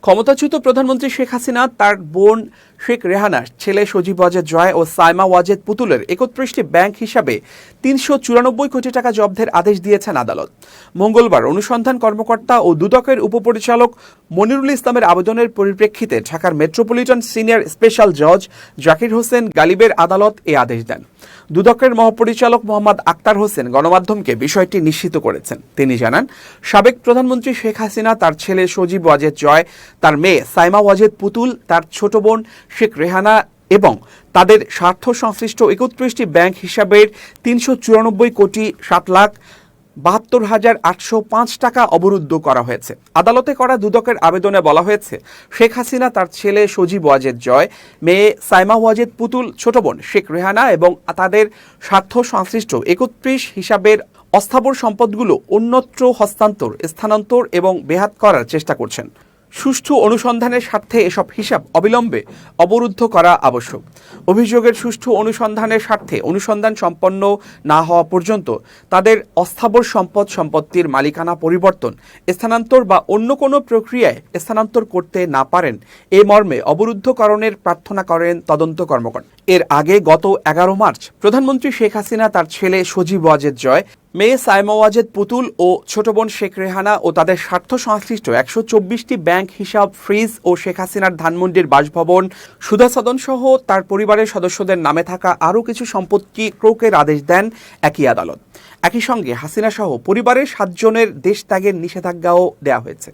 ক্ষমতাচ্যুত প্রধানমন্ত্রী শেখ হাসিনা তার বোন শেখ রেহানা, ছেলে সজীব ওয়াজেদ জয় ও সাইমা ওয়াজেদ পুতুলের ৩১টি ব্যাংক হিসাবে ৩৯৪ কোটি টাকা জব্দের আদেশ দিয়েছেন আদালত। মঙ্গলবার অনুসন্ধান কর্মকর্তা ও দুদকের উপপরিচালক মনিরুল ইসলামের আবেদনের পরিপ্রেক্ষিতে ঢাকার মেট্রোপলিটন সিনিয়র স্পেশাল জজ জাকির হোসেন গালিবের আদালত এ আদেশ দেন। দুদকের মহাপরিচালক মোহাম্মদ আক্তার হোসেন গণমাধ্যমকে বিষয়টি নিশ্চিত করেছেন। তিনি জানান, সাবেক প্রধানমন্ত্রী শেখ হাসিনা, তার ছেলে সজীব ওয়াজেদ জয়, তার মেয়ে সাইমা ওয়াজেদ পুতুল, তার ছোট বোন শেখ রেহানা এবং তাদের স্বার্থ সংশ্লিষ্ট ৩১টি ব্যাংক হিসাবের ৩৯৪ কোটি ৭,৭২,৮০৫ টাকা অবরুদ্ধ করা হয়েছে। আদালতে করা দুদকের আবেদনে বলা হয়েছে, শেখ হাসিনা, তার ছেলে সজীব ওয়াজেদ জয়, মেয়ে সাইমা ওয়াজেদ পুতুল, ছোট বোন শেখ রেহানা এবং তাদের স্বার্থ সংশ্লিষ্ট ৩১ হিসাবের অস্থাবর সম্পদগুলো অন্যত্র হস্তান্তর, স্থানান্তর এবং বেহাত করার চেষ্টা করছেন। সুষ্ঠু অনুসন্ধানের স্বার্থে এসব হিসাব অবিলম্বে অবরুদ্ধ করা আবশ্যক। অভিযোগের সুষ্ঠু অনুসন্ধানের স্বার্থে অনুসন্ধান সম্পন্ন না হওয়া পর্যন্ত তাদের অস্থাবর সম্পত্তির মালিকানা পরিবর্তন, স্থানান্তর বা অন্য কোনো প্রক্রিয়ায় স্থানান্তর করতে না পারেন এ মর্মে অবরুদ্ধকরণের প্রার্থনা করেন তদন্ত কর্মকর্তা। এর আগে গত ১১ মার্চ প্রধানমন্ত্রী শেখ হাসিনা, তার ছেলে সজীব ওয়াজেদ জয়, মেয়ে সাইমা ওয়াজেদ পুতুল ও ছোট বোন শেখ রেহানা ও তাদের স্বার্থ সংশ্লিষ্ট ১২৪টি ব্যাংক হিসাব ফ্রিজ ও শেখ হাসিনার ধানমন্ডির বাসভবন, সুধা সদন সহ তার পরিবারের সদস্যদের নামে থাকা আরও কিছু সম্পত্তি ক্রোকের আদেশ দেন একই আদালত। একই সঙ্গে হাসিনা সহ পরিবারের ৭ জনের দেশ ত্যাগের নিষেধাজ্ঞাও দেওয়া হয়েছে।